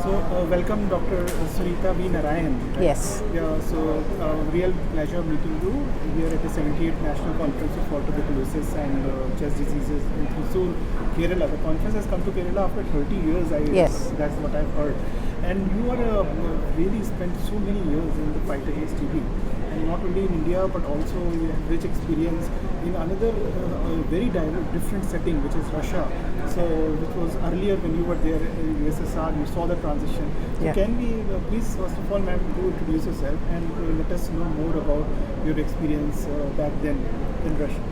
Welcome Dr. Sunitha V Narayanan. Right? Yes. Yeah, so real pleasure meeting you here at the 78th National Conference for Tuberculosis and Chest Diseases in Thrissur, Kerala. The conference has come to Kerala after 30 years, I Yes. guess. That's what I've heard. And you are really spent so many years in the fight against TB. And not only in India, but also you have rich experience in another very different setting, which is Russia. So, which was earlier when you were there in USSR, you saw the transition. So Yeah. can we please, first of all, ma'am, do introduce yourself and let us know more about your experience back then in Russia.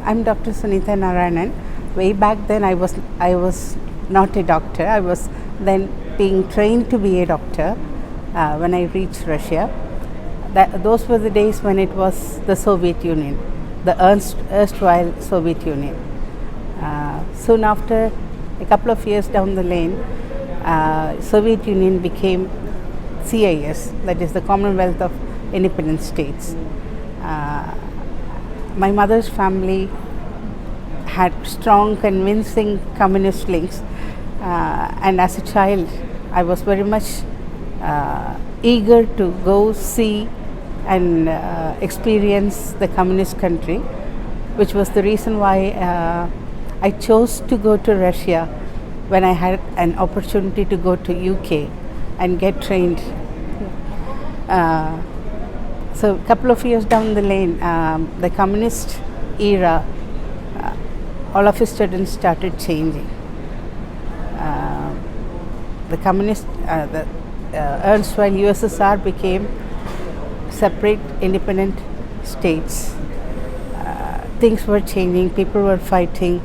I'm Dr. Sunitha Narayanan. Way back then, I was not a doctor. I was then being trained to be a doctor when I reached Russia. Those were the days when it was the Soviet Union, the erstwhile Soviet Union. Soon after, a couple of years down the lane, Soviet Union became CIS, that is the Commonwealth of Independent States. My mother's family had strong, convincing communist links, and as a child, I was very much eager to go see and experience the communist country, which was the reason why I chose to go to Russia when I had an opportunity to go to UK and get trained. So a couple of years down the lane, the communist era, all of a sudden started changing. The communist, the erstwhile USSR became separate independent states. Things were changing, people were fighting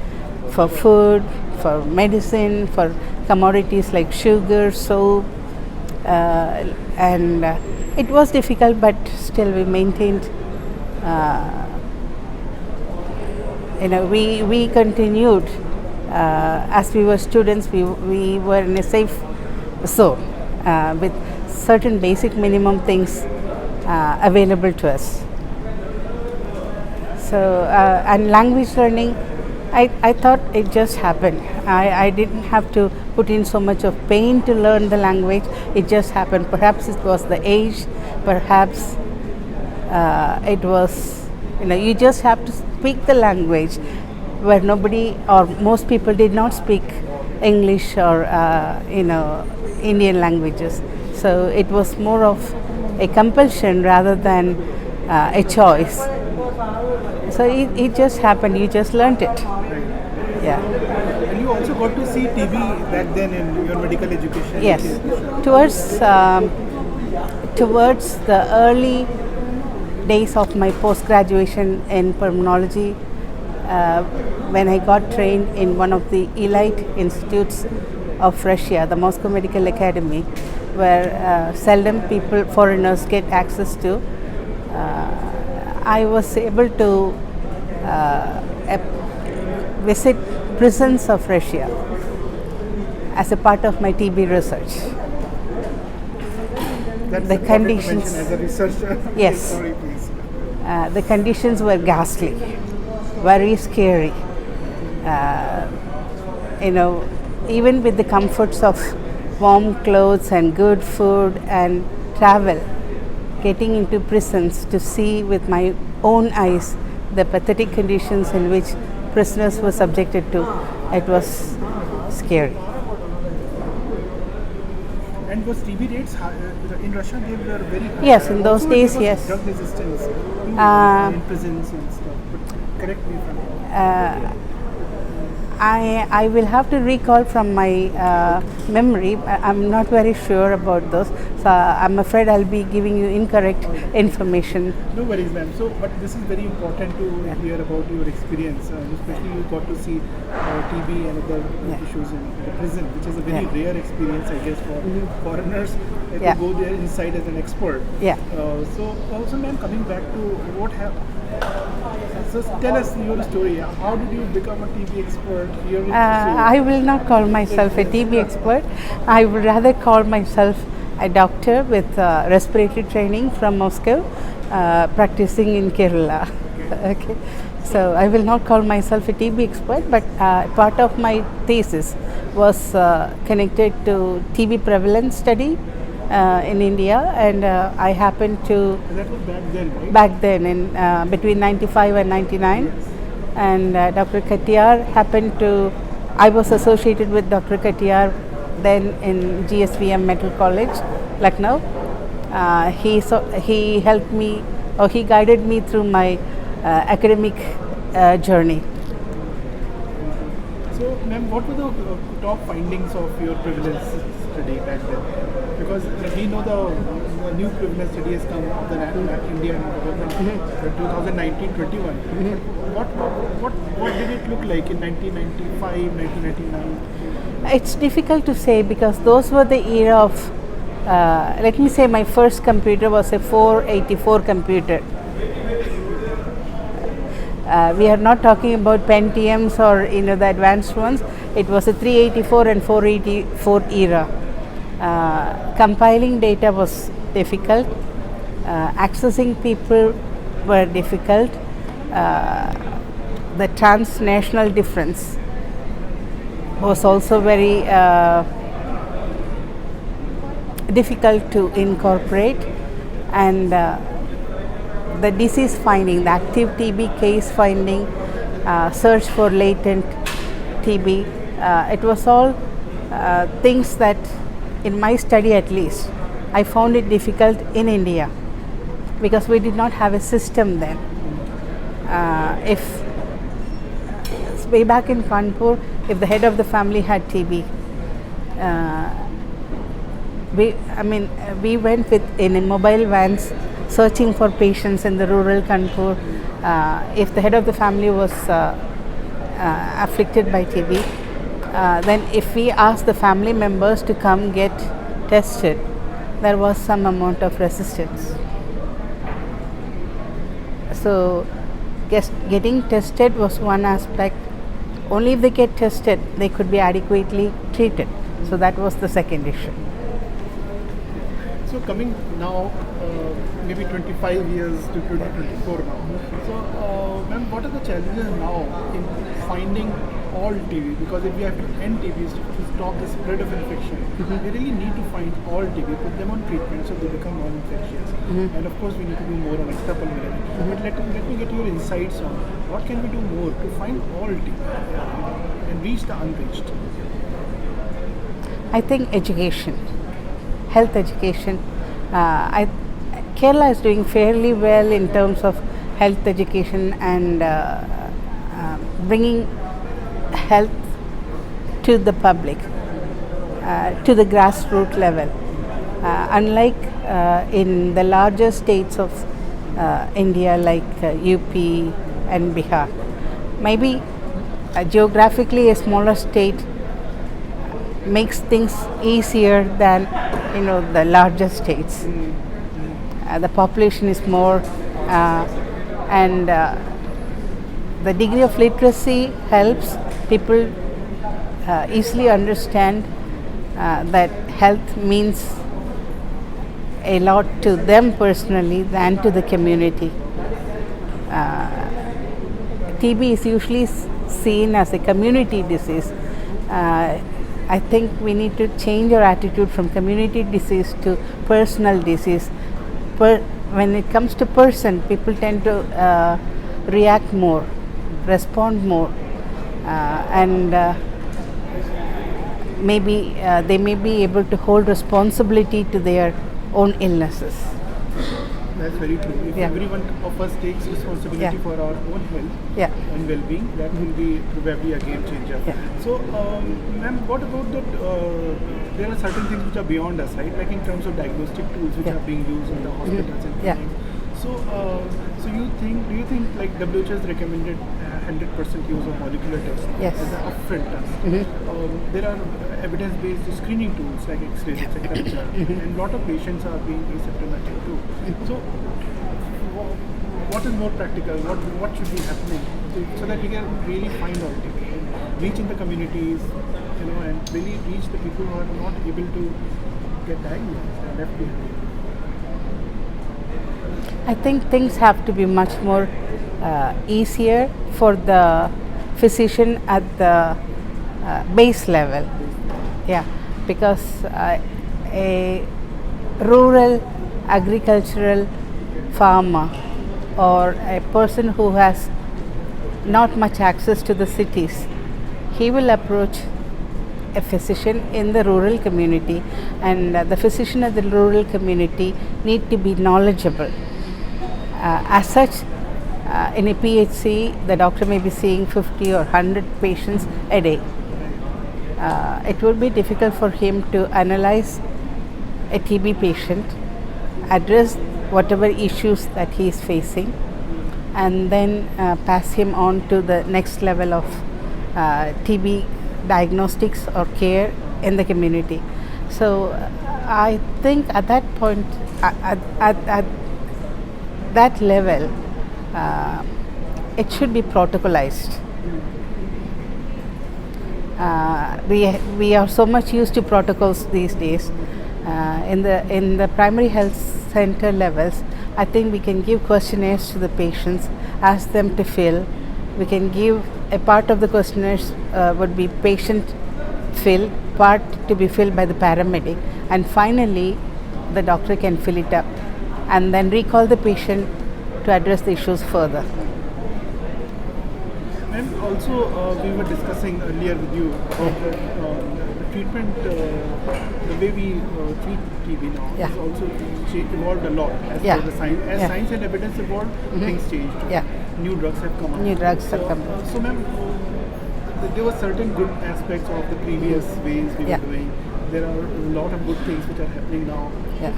for food, for medicine, for commodities like sugar, soap, and it was difficult, but still we maintained, we continued. As we were students, we were in a safe zone with certain basic minimum things available to us. So, and language learning, I thought it just happened. I didn't have to put in so much of pain to learn the language. It just happened. Perhaps it was the age, perhaps it was, you just have to speak the language where nobody or most people did not speak English or, Indian languages. So it was more of a compulsion rather than a choice. So it just happened, you just learnt it. Yeah. And you also got to see TB back then in your medical education. Yes. Towards the early days of my post-graduation in pulmonology, when I got trained in one of the elite institutes of Russia, the Moscow Medical Academy, where seldom foreigners get access to, I was able to visit prisons of Russia as a part of my TB research. That's The conditions, as a researcher. Yes. Sorry, please. The conditions were ghastly, very scary. Even with the comforts of warm clothes and good food and travel, getting into prisons to see with my own eyes the pathetic conditions in which prisoners were subjected to, it was scary. And was TB rates in Russia? They were very high. Yes, in those Also, days, there was yes. Drug resistance in prisons and stuff. But correct me if I'm wrong. I will have to recall from my memory. I'm not very sure about those, so I'm afraid I'll be giving you incorrect information. No worries, ma'am. So, but this is very important to hear about your experience, especially you got to see TB and other issues in the prison, which is a very rare experience, I guess, for foreigners to go there inside as an expert. Yeah. So, also, ma'am, coming back to what happened. So, tell us your story. How did you become a TB expert here in Thrissur? I will not call myself a TB expert. I would rather call myself a doctor with respiratory training from Moscow, practicing in Kerala. Okay. So I will not call myself a TB expert, but part of my thesis was connected to TB prevalence study in India, and I happened to That was back then, right? back then in between 95 and 99. Yes. And Dr. Katiyar happened to, I was associated with Dr. Katiyar then in GSVM Medical College, Lucknow. He helped me, or he guided me through my academic journey. So, ma'am, what were the top findings of your prevalence study back then? Because we know the new prevalence study has come, the Indian government, 2019-21. What did it look like in 1995, 1999? It's difficult to say because those were the era of, let me say my first computer was a 484 computer. We are not talking about Pentiums or the advanced ones. It was a 384 and 484 era. Compiling data was difficult. Accessing people were difficult. The transnational difference was also very difficult to incorporate, and the disease finding, the active TB case finding, search for latent TB, it was all things that in my study at least I found it difficult in India because we did not have a system then. If way back in Kanpur, if the head of the family had TB, we went in mobile vans searching for patients in the rural Kanpur. If the head of the family was afflicted by TB, then if we asked the family members to come get tested, there was some amount of resistance. So getting tested was one aspect. Only if they get tested, they could be adequately treated. So that was the second issue. So coming now, maybe 25 years to 2024 now. So, ma'am, what are the challenges now in finding all TB? Because if we have to end TB to stop the spread of infection, we really need to find all TB, put them on treatment so they become non-infectious. And of course, we need to do more on extrapulmonary. But let me get your insights on what can we do more to find all TB and reach the unreached. I think education, health education. Kerala is doing fairly well in terms of health education and bringing health to the public, to the grassroots level. Unlike in the larger states of India like UP and Bihar, maybe geographically a smaller state makes things easier than the larger states. The population is more, and the degree of literacy helps people easily understand that health means a lot to them personally than to the community. TB is usually seen as a community disease. I think we need to change our attitude from community disease to personal disease. When it comes to person, people tend to react more, respond more, and maybe they may be able to hold responsibility to their own illnesses. That's very true. If everyone of us takes responsibility for our own health and well-being, that will be probably a game changer. So, ma'am, what about that? There are certain things which are beyond us, right? Like in terms of diagnostic tools which are being used in the hospitals and clinics. So, do you think like WHO has recommended 100% use of molecular tests as an upfront test? There are evidence-based screening tools like X-rays, etc. And a lot of patients are being asymptomatic too. So, what is more practical? What should be happening so that we can really find out TB, reach in the communities, and really reach the people who are not able to get diagnosed and left behind? I think things have to be much more easier for the physician at the base level. Yeah, because a rural agricultural farmer or a person who has not much access to the cities, he will approach a physician in the rural community, and the physician of the rural community need to be knowledgeable. As such, in a PHC, the doctor may be seeing 50 or 100 patients a day. It would be difficult for him to analyze a TB patient, address whatever issues that he is facing, and then pass him on to the next level of TB diagnostics or care in the community. So I think at that point, at that level, it should be protocolized. We are so much used to protocols these days. In the primary health center levels, I think we can give questionnaires to the patients, ask them to fill. We can give a part of the questionnaires would be patient filled, part to be filled by the paramedic, and finally the doctor can fill it up and then recall the patient to address the issues further. And also, we were discussing earlier with you about the treatment, the way we treat TB now Yeah. has also evolved a lot as Yeah. per the science. As Yeah. science and evidence evolved, things changed. Yeah. New drugs have come out. New drugs have come out. So, ma'am, there were certain good aspects of the previous ways we Yeah. were doing. There are a lot of good things which are happening now. Yeah.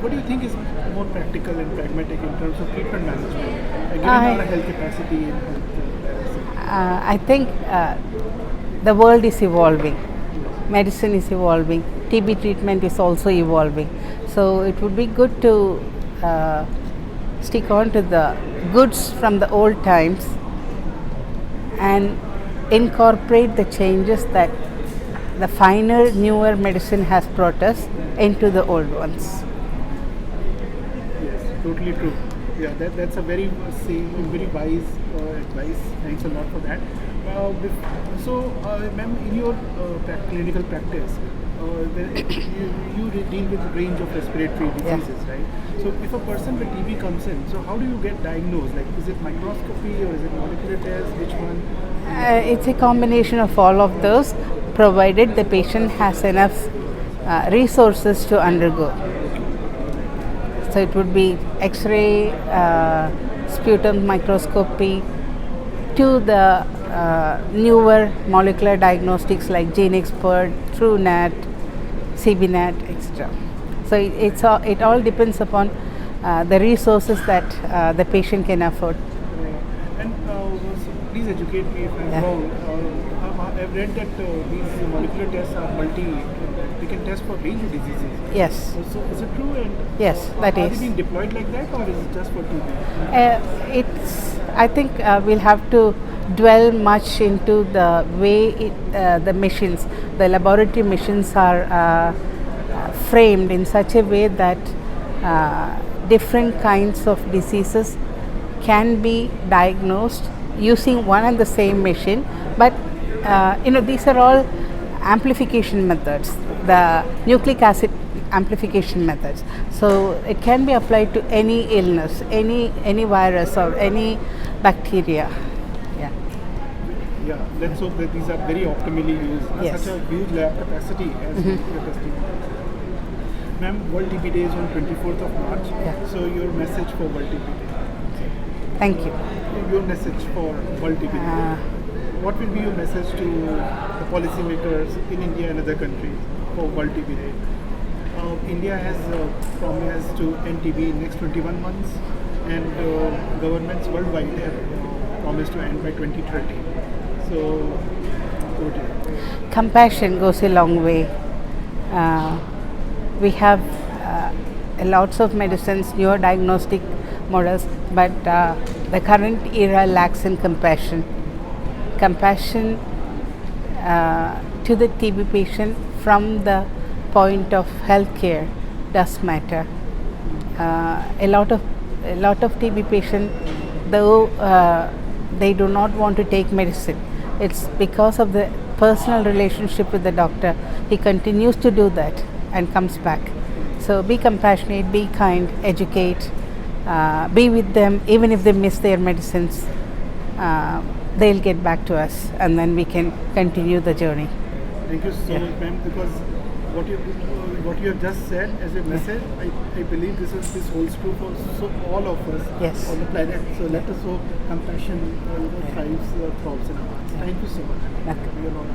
What do you think is more practical and pragmatic in terms of treatment management, given I- our health capacity and health I think the world is evolving, medicine is evolving, TB treatment is also evolving. So it would be good to stick on to the goods from the old times and incorporate the changes that the finer, newer medicine has brought us into the old ones. Yes, totally true. Yeah, that's a very very wise advice. Thanks a lot for that. Ma'am, in your clinical practice, you deal with a range of respiratory diseases, right? So if a person with TB comes in, so how do you get diagnosed? Like, is it microscopy or is it molecular test? Which one? It's a combination of all of those, provided the patient has enough resources to undergo. So it would be X-ray, sputum microscopy, to the newer molecular diagnostics like GeneXpert, TrueNat, CBNat, etc. So it all depends upon the resources that the patient can afford. So please educate me if I'm wrong. I've read that these molecular tests are they can test for range of diseases. Yes. So is it true? And Yes, that are is. they being deployed like that, or is it just for TB? I think we'll have to dwell much into the way the machines, the laboratory machines are framed in such a way that different kinds of diseases can be diagnosed using one and the same machine. But these are all amplification methods, the nucleic acid amplification methods. So it can be applied to any illness, any virus or any bacteria. Yeah, let's hope that these are very optimally used. Yes. Such a huge lab capacity as you're testing. Ma'am, World TB Day is on 24th of March. Yeah. So your message for World TB Day? Thank you. Your message for World TB Day? What will be your message to the policymakers in India and other countries for World TB Day? India has promised to end TB in next 21 months, and governments worldwide have promised to end by 2030. So, go to Compassion goes a long way. We have lots of medicines, newer diagnostic models, but the current era lacks in compassion. Compassion to the TB patient from the point of healthcare does matter. A lot of TB patients though they do not want to take medicine, it's because of the personal relationship with the doctor. He continues to do that and comes back. So be compassionate, be kind, educate, be with them. Even if they miss their medicines, they'll get back to us, and then we can continue the journey. Thank you so much, ma'am, because what you have just said as a message, I believe this holds true for all of us on the planet. So let us show compassion thrives in our hearts. Thank you so much. Okay. We are all